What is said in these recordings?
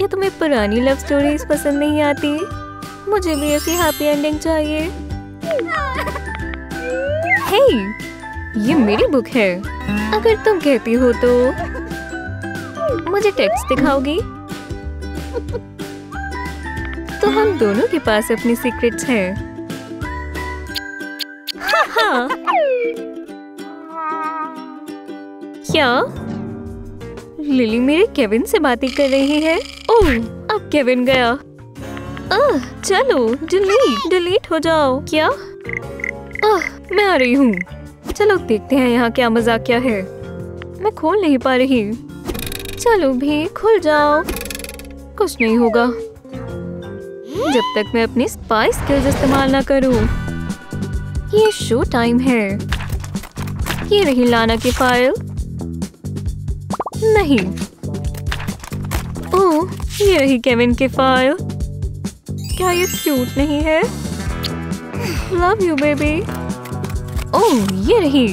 क्या तुम्हें पुरानी लव स्टोरीज पसंद नहीं आती? मुझे भी ऐसी हैप्पी एंडिंग चाहिए। हे, ये मेरी बुक है। अगर तुम कहती हो तो मुझे टेक्स्ट दिखाओगी? तो हम दोनों के पास अपनी सीक्रेट्स हैं। हाँ। क्या लिली मेरे केविन से बातें कर रही है? ओह, अब केविन गया। चलो डिलीट हो जाओ। क्या? मैं आ रही हूँ। चलो देखते हैं यहाँ क्या मजाक क्या है। मैं खोल नहीं पा रही। चलो भी खुल जाओ। कुछ नहीं होगा जब तक मैं अपनी स्पाई स्किल्स इस्तेमाल ना करूँ। ये शो टाइम है। ये रही लाना की फाइल। नहीं। ओह, ये रही केविन की फाइल। क्या ये क्यूट नहीं है? Love you baby. ओह, ये रही।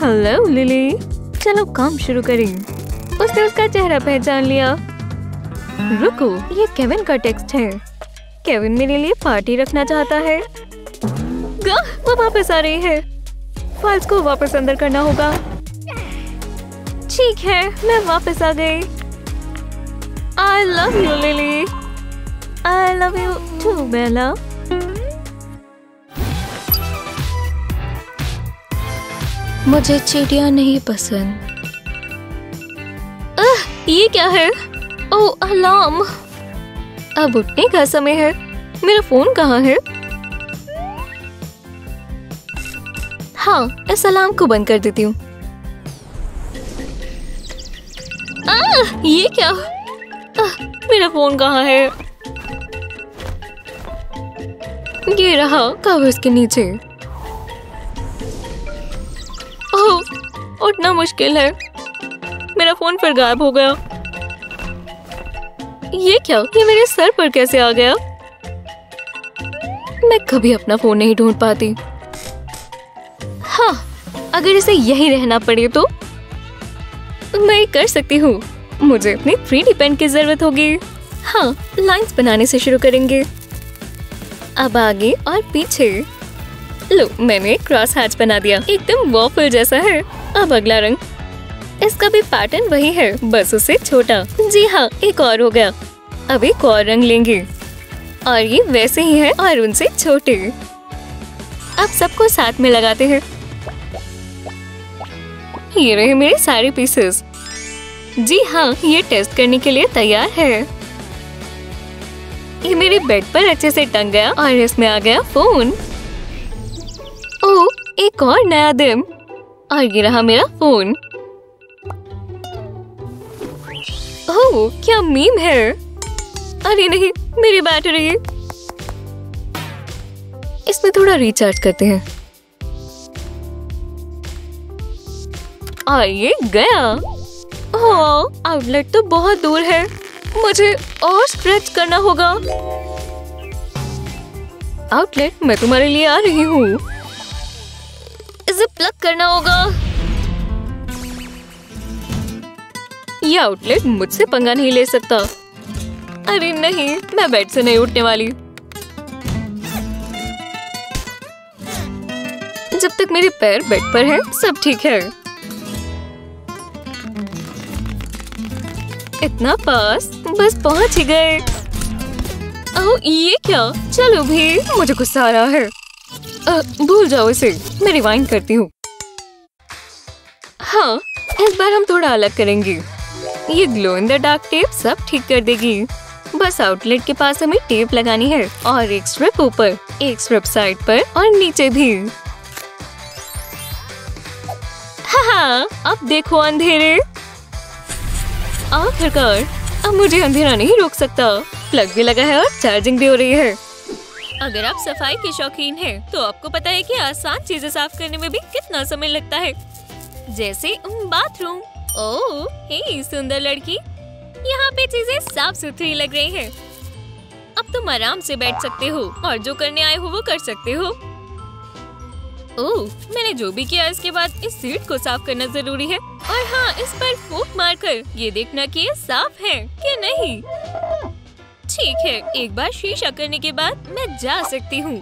Hello lily. चलो काम शुरू करें। उसने उसका चेहरा पहचान लिया। रुको, ये केविन का टेक्स्ट है। केविन मेरे लिए पार्टी रखना चाहता है। वो वापस आ रही है। फाइल्स को वापस अंदर करना होगा। ठीक है, मैं वापस आ गई। I love you, Lily. I love you too, Bella. मुझे चींटियां नहीं पसंद। ये क्या है? ओह, अलार्म। अब उठने का समय है। मेरा फोन कहाँ है? हाँ, इस अलार्म को बंद कर देती हूँ। ये क्या? मेरा फोन कहाँ है? ये रहा कागज के नीचे। ओह, उठना मुश्किल है। मेरा फोन फिर गायब हो गया। ये क्या? ये मेरे सर पर कैसे आ गया? मैं कभी अपना फोन नहीं ढूंढ पाती। हाँ, अगर इसे यही रहना पड़े तो मैं कर सकती हूँ। मुझे अपनी 3D पेन की जरूरत होगी। हाँ, लाइंस बनाने से शुरू करेंगे। अब आगे और पीछे। लो, मैंने क्रॉस हैच बना दिया। एकदम वॉफल जैसा है। अब अगला रंग। इसका भी पैटर्न वही है, बस उससे छोटा। जी हाँ, एक और हो गया। अब एक और रंग लेंगे और ये वैसे ही है और उनसे छोटे। अब सबको साथ में लगाते हैं। ये रहे मेरे सारे पीसेस। जी हाँ, ये टेस्ट करने के लिए तैयार है। ये मेरे बेड पर अच्छे से टंग गया और इसमें आ गया फोन। ओह, एक और नया दिन। और ये रहा मेरा फोन। ओह, क्या मीम है? अरे नहीं, मेरी बैटरी। इसमें थोड़ा रिचार्ज करते हैं। और ये गया। ओह, आउटलेट तो बहुत दूर है। मुझे और स्ट्रेच करना होगा। आउटलेट, मैं तुम्हारे लिए आ रही हूँ। इसे प्लग करना होगा। ये आउटलेट मुझसे पंगा नहीं ले सकता। अरे नहीं, मैं बेड से नहीं उठने वाली। जब तक मेरे पैर बेड पर हैं, सब ठीक है। इतना पास, बस पहुंच ही गए। ओह, ये क्या? चलो भी, मुझे गुस्सा आ रहा है। भूल जाओ इसे, मैं रिवाइंड करती हूँ। हाँ, इस बार हम थोड़ा अलग करेंगे। ये glow in the dark tape सब ठीक कर देगी। बस आउटलेट के पास हमें टेप लगानी है और एक स्ट्रिप ऊपर, एक स्ट्रिप साइड पर और नीचे भी। हाँ, अब देखो अंधेरे। आखिरकार, अब मुझे अंधेरा नहीं रोक सकता। प्लग भी लगा है और चार्जिंग भी हो रही है। अगर आप सफाई के शौकीन हैं, तो आपको पता है कि आसान चीजें साफ करने में भी कितना समय लगता है। जैसे बाथरूम। ओह, हे सुंदर लड़की, यहाँ पे चीजें साफ सुथरी लग रही हैं। अब तुम आराम से बैठ सकते हो और जो करने आए हो वो कर सकते हो। ओह, मैंने जो भी किया इसके बाद इस सीट को साफ करना जरूरी है। और हाँ, इस पर फूंक मारकर ये देखना कि ये साफ है कि नहीं। ठीक है, एक बार शीशा करने के बाद मैं जा सकती हूँ।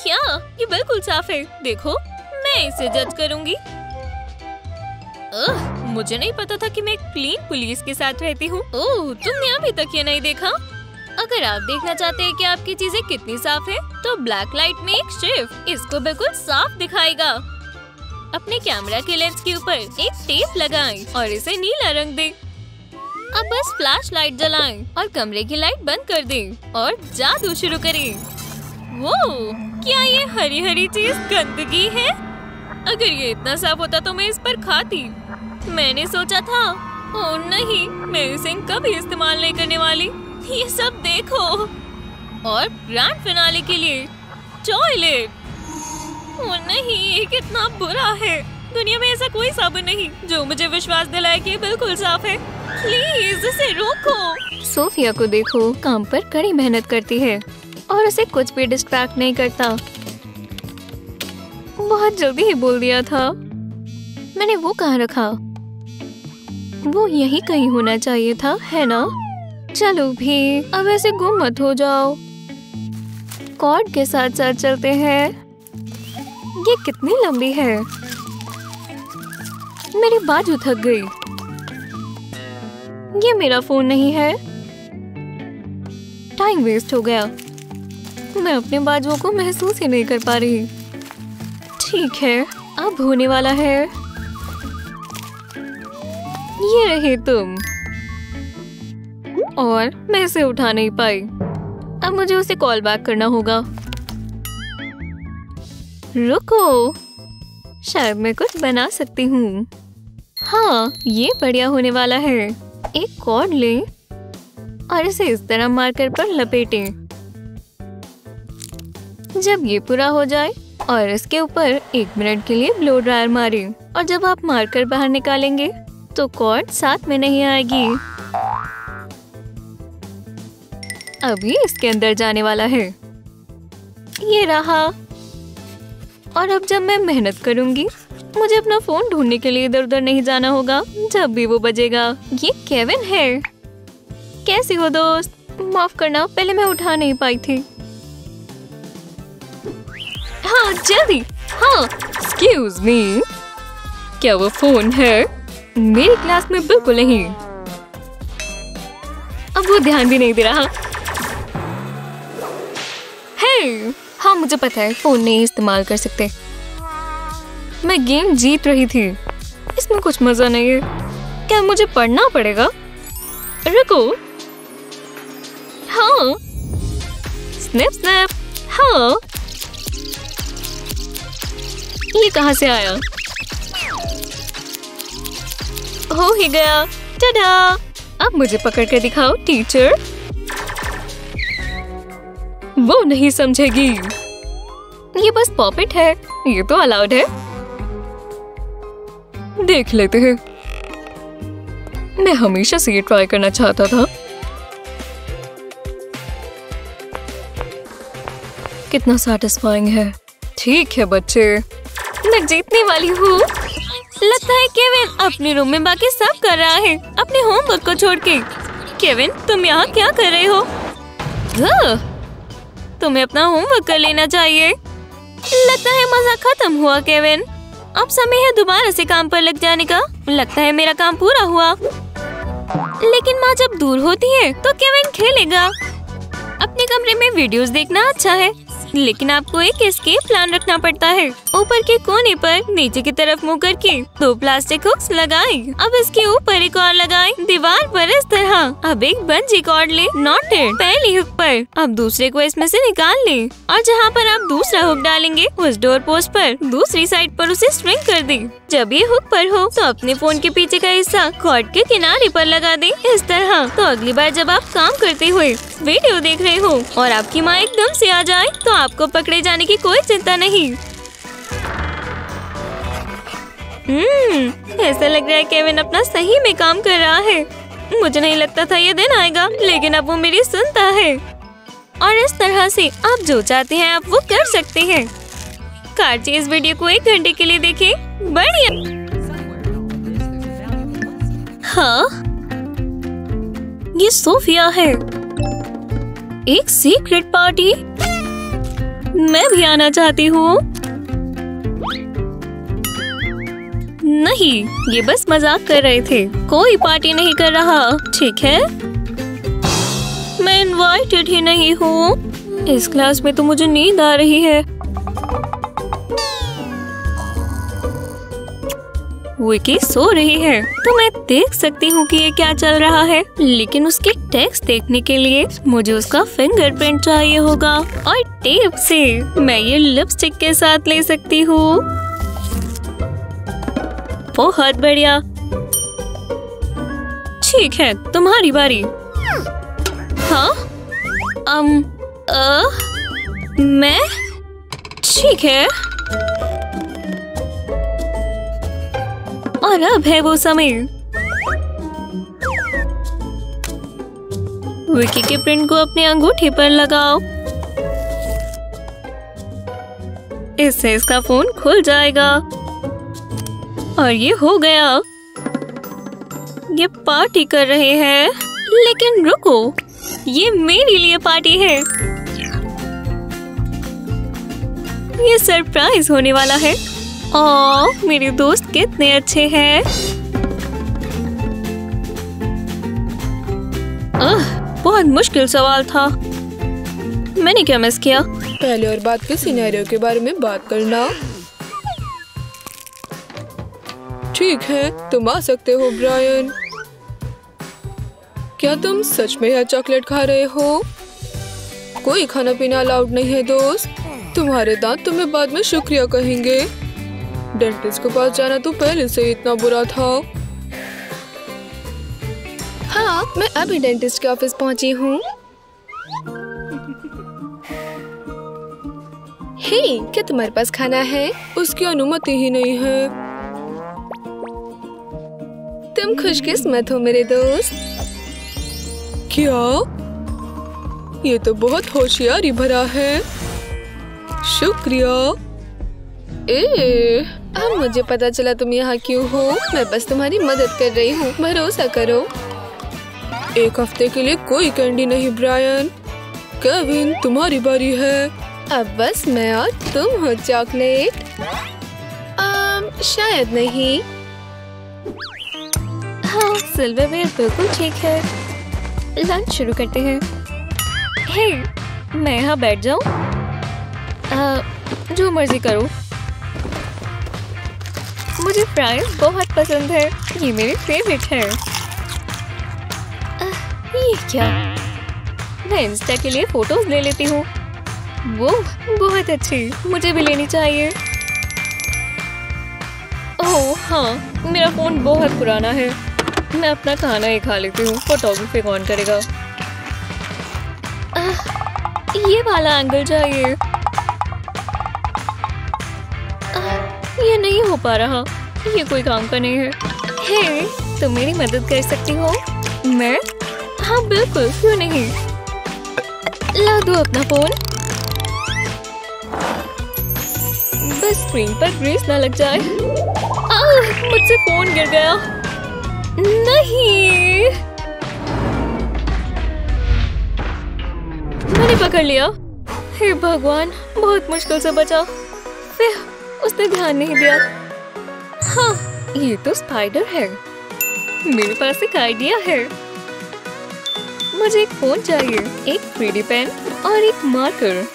क्या ये बिल्कुल साफ है? देखो, मैं इसे जज करूँगी। मुझे नहीं पता था कि मैं क्लीन पुलिस के साथ रहती हूँ। ओह, तुमने अभी तक ये नहीं देखा? अगर आप देखना चाहते हैं कि आपकी चीजें कितनी साफ है, तो ब्लैक लाइट में एक शेफ इसको बिल्कुल साफ दिखाएगा। अपने कैमरा के लेंस के ऊपर एक टेप लगाएं और इसे नीला रंग दें। अब बस फ्लैश लाइट जलाएं और कमरे की लाइट बंद कर दें और जादू शुरू करें। वो क्या ये हरी हरी चीज गंदगी है? अगर ये इतना साफ होता तो मैं इस पर खाती। मैंने सोचा था, ओह नहीं, मैं इसे कभी इस्तेमाल नहीं करने वाली। ये सब देखो। और ग्रैंड फिनाले के लिए टॉयलेट। ओह नहीं, ये कितना बुरा है। दुनिया में ऐसा कोई साबुन नहीं जो मुझे विश्वास दिलाए कि ये बिल्कुल साफ है। प्लीज इसे रोको। सोफिया को देखो, काम पर कड़ी मेहनत करती है और उसे कुछ भी डिस्ट्रैक्ट नहीं करता। बहुत जल्दी ही बोल दिया था। मैंने वो कहाँ रखा? वो यही कहीं होना चाहिए था, है ना? चलो भी, अब ऐसे गुम मत हो जाओ। कॉर्ड के साथ साथ चलते हैं। ये कितनी लंबी है? मेरी बाजू थक गई। ये मेरा फोन नहीं है। टाइम वेस्ट हो गया। मैं अपने बाजुओं को महसूस ही नहीं कर पा रही। ठीक है, अब होने वाला है। ये रहे तुम। और मैं इसे उठा नहीं पाई। अब मुझे उसे कॉल बैक करना होगा। रुको, शायद मैं कुछ बना सकती हूँ। हाँ, ये बढ़िया होने वाला है। एक कॉर्ड लें और इसे इस तरह मार्कर पर लपेटें। जब ये पूरा हो जाए और इसके ऊपर 1 मिनट के लिए ब्लो ड्रायर मारें। और जब आप मार्कर बाहर निकालेंगे तो कॉर्ड साथ में नहीं आएगी। अभी इसके अंदर जाने वाला है। ये रहा। और अब जब मैं मेहनत करूंगी, मुझे अपना फोन ढूंढने के लिए इधर उधर नहीं जाना होगा जब भी वो बजेगा। ये केविन है। कैसी हो दोस्त? माफ करना, पहले मैं उठा नहीं पाई थी। हाँ जल्दी। हाँ, एक्सक्यूज मी, क्या वो फोन है? मेरी क्लास में बिल्कुल नहीं। अब वो ध्यान भी नहीं दे रहा। हे, हाँ मुझे पता है, फोन नहीं इस्तेमाल कर सकते। मैं गेम जीत रही थी। इसमें कुछ मजा नहीं है। क्या मुझे पढ़ना पड़ेगा? रुको। हाँ, स्नैप स्नैप। हाँ, ये कहाँ से आया? हो ही गया। टाडा! अब मुझे पकड़ कर दिखाओ टीचर। वो नहीं समझेगी। ये बस पॉपेट है। ये तो अलाउड है। देख लेते हैं। मैं हमेशा से ये ट्राई करना चाहता था। कितना सैटिस्फाइंग है। ठीक है बच्चे, मैं जीतने वाली हूँ। लगता है केविन अपने रूम में बाकी सब कर रहा है अपने होमवर्क को छोड़ के। केविन, तुम यहाँ क्या कर रहे हो? तुम्हें अपना होमवर्क कर लेना चाहिए। लगता है मजा खत्म हुआ केविन। अब समय है दोबारा से काम पर लग जाने का। लगता है मेरा काम पूरा हुआ। लेकिन माँ जब दूर होती है तो केविन खेलेगा। अपने कमरे में वीडियोस देखना अच्छा है, लेकिन आपको एक एस्केप प्लान रखना पड़ता है। ऊपर के कोने पर नीचे की तरफ मुंह करके 2 प्लास्टिक हुक्स लगाएं। अब इसके ऊपर एक और लगाएं, दीवार पर इस तरह। अब एक बंजी कॉर्ड ले, नॉटेड पहली हुक पर। अब दूसरे को इसमें से निकाल लें और जहाँ पर आप दूसरा हुक डालेंगे उस डोर पोस्ट पर दूसरी साइड पर उसे स्ट्रिंग कर दें। जब ये हुक पर हो तो अपने फोन के पीछे का हिस्सा कॉर्ड के किनारे पर लगा दें इस तरह। तो अगली बार जब आप काम करते हुए वीडियो देख रहे हो और आपकी माँ एकदम से आ जाए तो आपको पकड़े जाने की कोई चिंता नहीं। ऐसा लग रहा है केविन अपना सही में काम कर रहा है। मुझे नहीं लगता था ये दिन आएगा, लेकिन अब वो मेरी सुनता है। और इस तरह से आप जो चाहते हैं आप वो कर सकते हैं। कार चेज वीडियो को 1 घंटे के लिए देखें। बढ़िया। हाँ, ये सोफिया है। एक सीक्रेट पार्टी? मैं भी आना चाहती हूँ। नहीं, ये बस मजाक कर रहे थे। कोई पार्टी नहीं कर रहा, ठीक है? मैं इनवाइटेड ही नहीं हूँ। इस क्लास में तो मुझे नींद आ रही है। विकी सो रही है तो मैं देख सकती हूँ कि ये क्या चल रहा है, लेकिन उसके टेक्स्ट देखने के लिए मुझे उसका फिंगरप्रिंट चाहिए होगा और टेप से मैं ये लिपस्टिक के साथ ले सकती हूँ। बहुत बढ़िया। ठीक है, तुम्हारी बारी। हाँ? मैं? ठीक है। और अब है वो समय। विकी के प्रिंट को अपने अंगूठे पर लगाओ। इससे इसका फोन खुल जाएगा। और ये हो गया। ये पार्टी कर रहे हैं, लेकिन रुको, ये मेरे लिए पार्टी है। ये सरप्राइज होने वाला है। ओह, मेरे दोस्त कितने अच्छे हैं। बहुत मुश्किल सवाल था। मैंने क्या मिस किया? पहले और बाद के सिनेरियो के बारे में बात करना। ठीक है, तुम आ सकते हो ब्रायन। क्या तुम सच में यह चॉकलेट खा रहे हो? कोई खाना पीना अलाउड नहीं है दोस्त। तुम्हारे दांत तुम्हें बाद में शुक्रिया कहेंगे। डेंटिस्ट के पास जाना तो पहले से इतना बुरा था। हाँ, मैं अभी डेंटिस्ट के ऑफिस पहुंची हूँ। हे, क्या तुम्हारे पास खाना है? उसकी अनुमति ही नहीं है। तुम खुशकिस्मत हो मेरे दोस्त। क्या? ये तो बहुत होशियारी भरा है। शुक्रिया। अब मुझे पता चला तुम यहाँ क्यों हो। मैं बस तुम्हारी मदद कर रही हूँ, भरोसा करो। एक हफ्ते के लिए कोई कैंडी नहीं ब्रायन। केविन, तुम्हारी बारी है। अब बस मैं और तुम हो चॉकलेट। शायद नहीं। हाँ, सिल्वरवेयर बिल्कुल ठीक है। लंच शुरू करते हैं। हे, मैं यहाँ बैठ जाऊँ? जो मर्जी करो। मुझे फ्राइज बहुत पसंद है। ये मेरे फेवरेट है। ये क्या? मैं इंस्टा के लिए फोटोज ले लेती हूँ। वो बहुत अच्छी, मुझे भी लेनी चाहिए। ओह हाँ, मेरा फोन बहुत पुराना है। मैं अपना खाना ही खा लेती हूँ। फोटोग्राफी कौन करेगा? ये वाला एंगल चाहिए। ये नहीं हो पा रहा। ये कोई काम का नहीं है। हे, तुम मेरी मदद कर सकती हो? मैं? हाँ बिल्कुल, क्यों नहीं। ला दो अपना फोन। बस स्क्रीन पर ग्रीस ना लग जाए। मुझसे फोन गिर गया। नहीं, मैंने पकड़ लिया। हे भगवान, बहुत मुश्किल से बचा। फिर उसने ध्यान नहीं दिया। हाँ, ये तो स्पाइडर है। मेरे पास एक आइडिया है। मुझे एक फोन चाहिए, एक 3D पेन और एक मार्कर।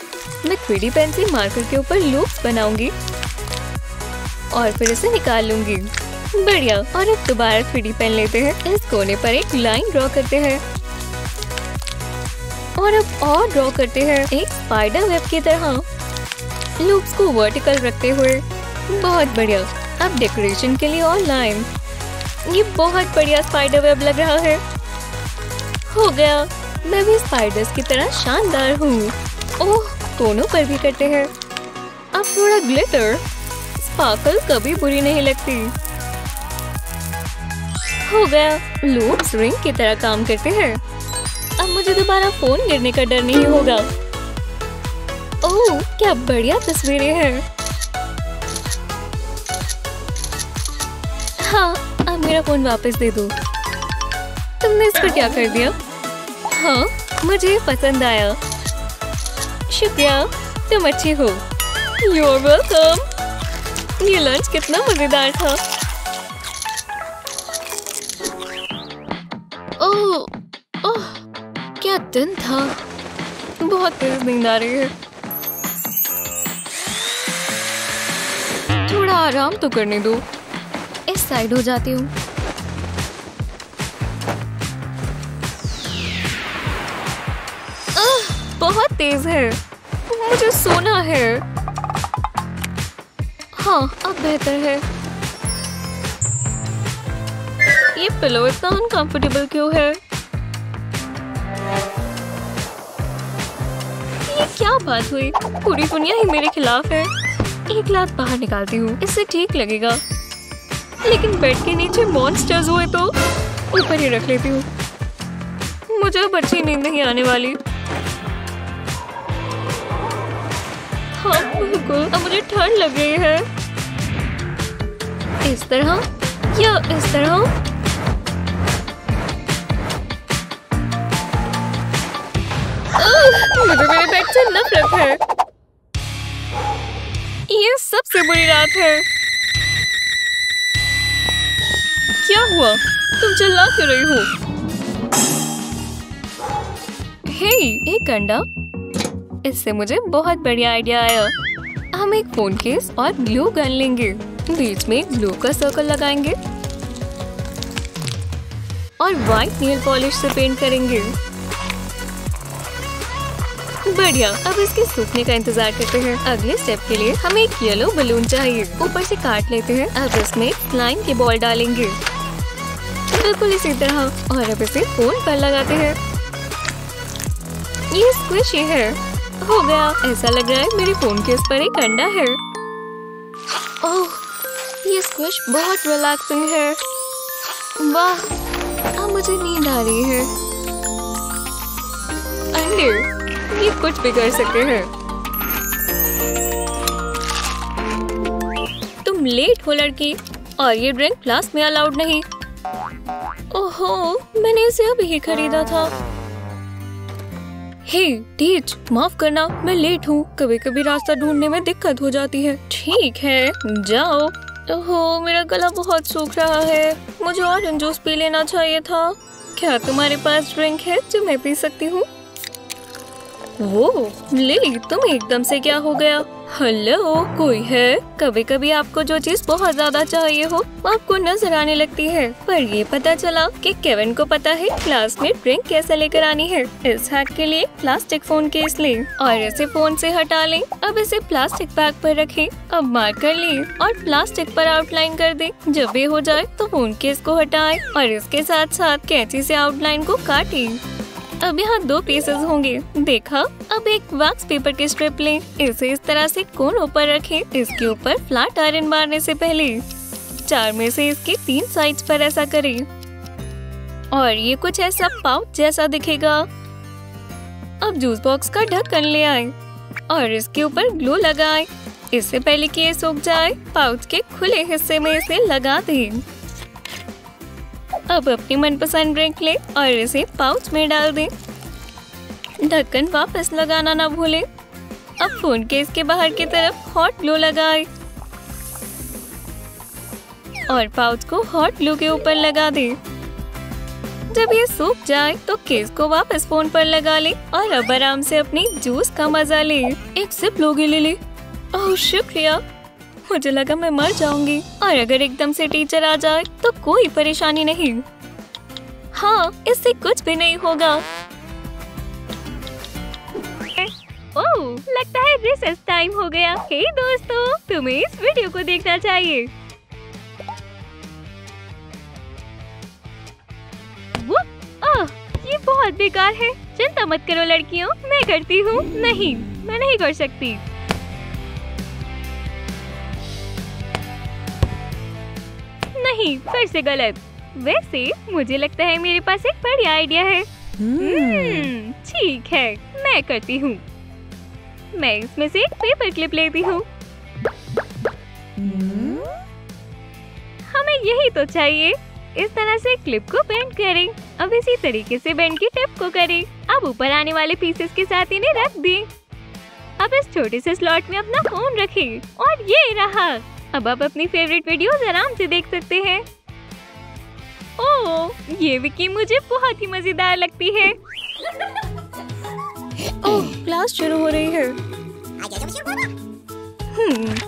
मैं 3D पेन से मार्कर के ऊपर लूप्स बनाऊंगी और फिर इसे निकाल लूंगी। बढ़िया। और अब दोबारा 3D पेन लेते हैं। इस कोने पर एक लाइन ड्रॉ करते हैं और अब और ड्रॉ करते हैं एक स्पाइडर वेब की तरह, लूप्स को वर्टिकल रखते हुए। बहुत बढ़िया। अब डेकोरेशन के लिए और लाइन। ये बहुत बढ़िया स्पाइडर वेब लग रहा है। हो गया। मैं भी स्पाइडर्स की तरह शानदार हूँ। ओह, दोनों पर भी करते हैं। अब थोड़ा ग्लिटर। स्पार्कल कभी बुरी नहीं लगती। हो गया। लूप्स रिंग की तरह काम करते हैं। अब मुझे दोबारा फोन गिरने का डर नहीं होगा। ओह, क्या बढ़िया तस्वीरें हैं। हाँ, अब मेरा फोन वापस दे दो। तुमने इस पर क्या कर दिया? हाँ, मुझे पसंद आया। शुक्रिया, तुम अच्छी हो। You're welcome। ये लंच कितना मजेदार था। ओह, ओह, क्या दिन था। बहुत तेज नींद आ रही है। थोड़ा आराम तो करने दो। इस साइड हो जाती हूँ। बहुत तेज है, मुझे सोना है। हाँ, अब बेहतर है। ये पिलो इतना अनकंफर्टेबल क्यों है? ये क्या बात हुई? पूरी दुनिया ही मेरे खिलाफ है। एक लात बाहर निकालती हूँ, इससे ठीक लगेगा। लेकिन बेड के नीचे मॉन्स्टर्स हुए तो ऊपर ही रख लेती हूँ। मुझे अब अच्छी नींद नहीं आने वाली। हाँ, बिल्कुल, अब मुझे ठंड लग गई है। इस तरह या इस तरह। मुझे मेरे बेड से नफरत है। ये सबसे बुरी रात है। क्या हुआ? तुम चिल्ला क्यों रही हो? हे, एक अंडा। इससे मुझे बहुत बढ़िया आइडिया आया। हम एक फोन केस और ग्लू गन लेंगे। बीच में ग्लू का सर्कल लगाएंगे और व्हाइट नेल पॉलिश से पेंट करेंगे। बढ़िया, अब इसके सूखने का इंतजार करते हैं। अगले स्टेप के लिए हमें एक येलो बलून चाहिए। ऊपर से काट लेते हैं। अब इसमें स्लाइम की बॉल डालेंगे, बिल्कुल इसी तरह। और अब इसे फोन पर लगाते हैं। ये स्क्विशी है। हो गया। ऐसा लग रहा है मेरे फोन केस पर एक अंडा है। ओह, ये स्क्विश बहुत रिलैक्सिंग है। वाह, अब मुझे नींद आ रही है। अंडे, ये कुछ भी कर सकते हैं। तुम लेट हो लड़की, और ये ड्रिंक क्लास में अलाउड नहीं। ओहो, मैंने इसे अभी ही खरीदा था। हे टीच, माफ करना, मैं लेट हूँ। कभी कभी रास्ता ढूंढने में दिक्कत हो जाती है। ठीक है, जाओ। ओहो, मेरा गला बहुत सूख रहा है। मुझे ऑरेंज जूस पी लेना चाहिए था। क्या तुम्हारे पास ड्रिंक है जो मैं पी सकती हूँ? वो लिली, तुम एकदम से क्या हो गया? हेलो, कोई है? कभी कभी आपको जो चीज बहुत ज्यादा चाहिए हो आपको नजर आने लगती है। पर ये पता चला कि केविन को पता है क्लास में ड्रिंक कैसे लेकर आनी है। इस हैक के लिए प्लास्टिक फोन केस ले और इसे फोन से हटा ले। अब इसे प्लास्टिक बैग पर रखें। अब मार्कर ले और प्लास्टिक पर आउटलाइन कर दे। जब ये हो जाए तो फोन केस को हटाए और इसके साथ साथ कैंची से आउटलाइन को काटे। अब यहाँ 2 पीसेस होंगे, देखा? अब एक वैक्स पेपर की स्ट्रिप लें। इसे इस तरह से कोन ऊपर रखें। इसके ऊपर फ्लैट आयरन मारने से पहले 4 में से इसके 3 साइड्स पर ऐसा करें और ये कुछ ऐसा पाउच जैसा दिखेगा। अब जूस बॉक्स का ढक्कन ले आए और इसके ऊपर ग्लू लगाएं। इससे पहले कि ये सूख जाए, पाउच के खुले हिस्से में इसे लगा दें। अब अपनी मनपसंद ड्रिंक ले और इसे पाउच में डाल दें। ढक्कन वापस लगाना ना भूलें। अब फोन केस के बाहर की तरफ हॉट ग्लू लगाएं और पाउच को हॉट ग्लू के ऊपर लगा दें। जब ये सूख जाए तो केस को वापस फोन पर लगा ले और अब आराम से अपनी जूस का मजा ले। एक सिप लोगे लिली? ओह शुक्रिया, मुझे लगा मैं मर जाऊंगी। और अगर एकदम से टीचर आ जाए तो कोई परेशानी नहीं। हाँ, इससे कुछ भी नहीं होगा। ओह, लगता है रिसेस टाइम हो गया। हे दोस्तों, तुम्हें इस वीडियो को देखना चाहिए। ओह, ये बहुत बेकार है। चिंता मत करो लड़कियों, मैं करती हूँ। नहीं, मैं नहीं कर सकती। नहीं, फिर से गलत। वैसे मुझे लगता है मेरे पास एक बढ़िया आइडिया है। ठीक है, मैं करती हूँ। मैं इसमें से एक पेपर क्लिप लेती हूँ। हमें यही तो चाहिए। इस तरह से क्लिप को बेंड करें। अब इसी तरीके से बैंड की टिप को करें। अब ऊपर आने वाले पीसेस के साथ इन्हें रख दें। अब इस छोटे से स्लॉट में अपना फोन रखें और ये रहा। अब आप अपनी फेवरेट वीडियोस आराम से देख सकते हैं। ओह, ये विकी मुझे बहुत ही मजेदार लगती है। ओह, क्लास शुरू हो रही है।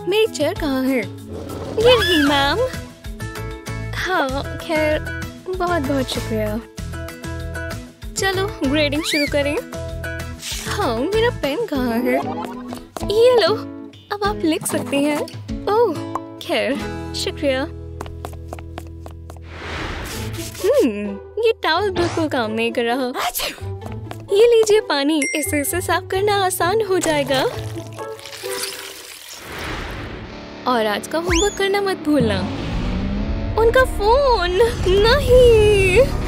मेरी चेयर कहाँ है? ये रही मैम। हाँ, खैर बहुत बहुत शुक्रिया। चलो ग्रेडिंग शुरू करें। हाँ, मेरा पेन कहाँ है? ये लो, अब आप लिख सकते हैं। ओह, खैर शुक्रिया। ये टॉवल बिल्कुल काम नहीं कर रहा। ये लीजिए पानी, इसे साफ करना आसान हो जाएगा। और आज का होमवर्क करना मत भूलना। उनका फोन नहीं।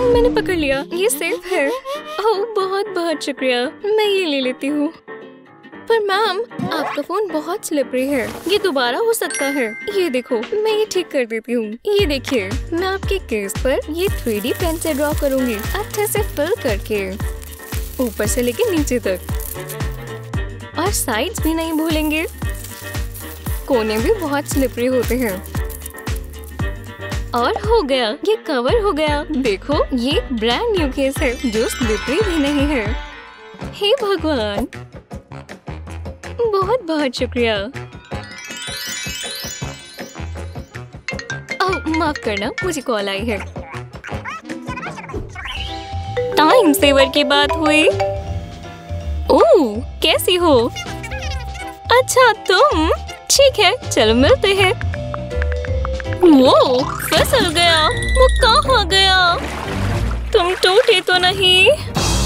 मैंने पकड़ लिया, ये सेफ है। ओह, बहुत बहुत शुक्रिया, मैं ये ले लेती हूँ। पर मैम, आपका फोन बहुत स्लिपरी है, ये दोबारा हो सकता है। ये देखो, मैं ये ठीक कर देती हूँ। ये देखिए, मैं आपके केस पर ये 3D पेन से ड्रॉ करूँगी, अच्छे से फिल करके ऊपर से लेके नीचे तक। और साइड्स भी नहीं भूलेंगे, कोने भी बहुत स्लिपरी होते हैं। और हो गया, ये कवर हो गया। देखो, ये ब्रांड न्यू केस है जो स्लिपरी भी नहीं है। हे भगवान, बहुत बहुत शुक्रिया। ओह, माफ करना, मुझे कॉल आई है। टाइम सेवर की बात हुई। ओह, कैसी हो? अच्छा, तुम? ठीक है, चलो मिलते हैं। वो फिसल गया। वो कहाँ गया? तुम टूटे तो नहीं?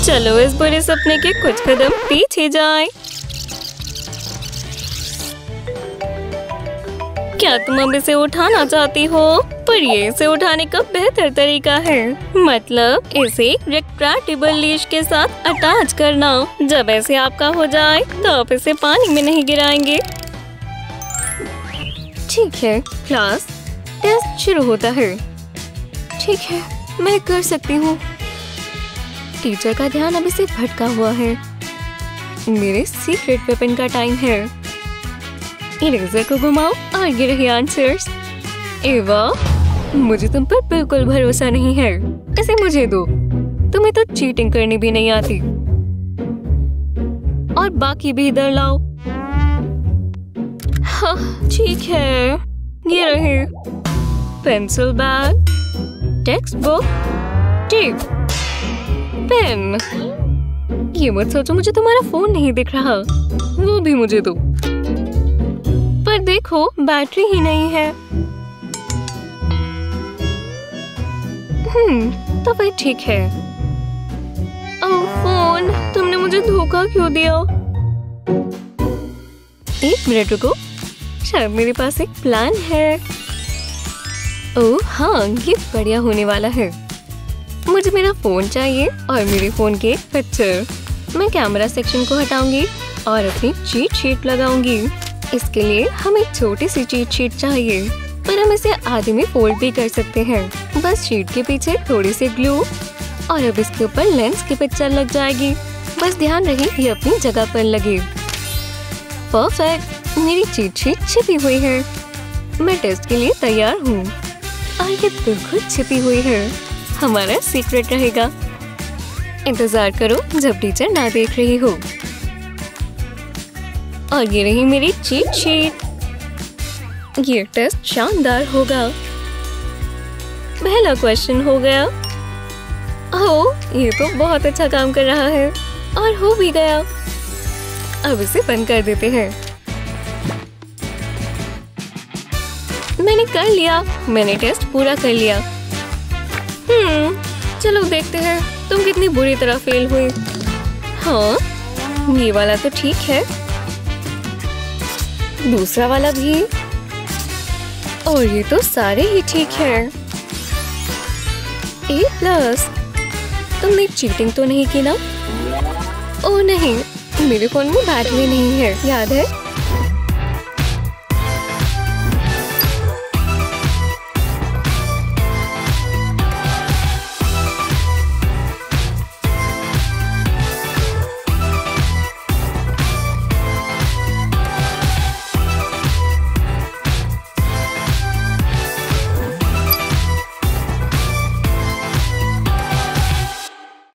चलो इस बुरे सपने के कुछ कदम पीछे जाएं। क्या तुम अब इसे उठाना चाहती हो? पर ये इसे उठाने का बेहतर तरीका है, मतलब इसे रेक्ट्रैक्टेबल लीश के साथ अटैच करना। जब ऐसे आपका हो जाए तो आप इसे पानी में नहीं गिराएंगे। ठीक है क्लास, टेस्ट शुरू होता है। ठीक है, मैं कर सकती हूँ। टीचर का ध्यान अभी से भटका हुआ है। मेरे सीक्रेट वेपन का टाइम है। इरेजर को घुमाओ और ये रही आंसर्स। एवा, मुझे तुम पर बिल्कुल भरोसा नहीं है। इसे मुझे दो, तुम्हें तो चीटिंग करनी भी नहीं आती। और बाकी भी इधर लाओ। हाँ, ठीक है, ये रहे pencil bag, textbook, tape, pen. ये मत सोचो मुझे तुम्हारा फोन नहीं दिख रहा, वो भी मुझे दो। पर देखो, बैटरी ही नहीं है। तो फिर ठीक है। ओह फोन, तुमने मुझे धोखा क्यों दिया? एक मिनट रुको, शायद मेरे पास एक प्लान है। ओह हाँ, ये बढ़िया होने वाला है। मुझे मेरा फोन चाहिए और मेरे फोन की एक पिक्चर। मैं कैमरा सेक्शन को हटाऊंगी और अपनी चीट शीट लगाऊंगी। इसके लिए हमें छोटी सी चीट शीट चाहिए, पर हम इसे आधे में फोल्ड भी कर सकते हैं। बस शीट के पीछे थोड़ी सी ग्लू और अब इसके ऊपर लेंस की पिक्चर लग जाएगी। बस ध्यान रहे ये अपनी जगह पर लगे। परफेक्ट, मेरी चीट शीट छिपी हुई है। मैं टेस्ट के लिए तैयार हूँ और ये बिल्कुल छिपी हुई है। हमारा सीक्रेट रहेगा। इंतजार करो जब टीचर ना देख रही हो। और ये रही मेरी चीट शीट। ये टेस्ट शानदार होगा। पहला क्वेश्चन हो गया। ओह, ये तो बहुत अच्छा काम कर रहा है और हो भी गया। अब इसे बंद कर देते हैं। मैंने कर लिया, मैंने टेस्ट पूरा कर लिया। चलो देखते हैं तुम कितनी बुरी तरह फेल हुई। हाँ, ये वाला तो ठीक है, दूसरा वाला भी, और ये तो सारे ही ठीक है। A+। तुमने चीटिंग तो नहीं की ना? ओह नहीं, मेरे फोन में बैटरी नहीं है, याद है?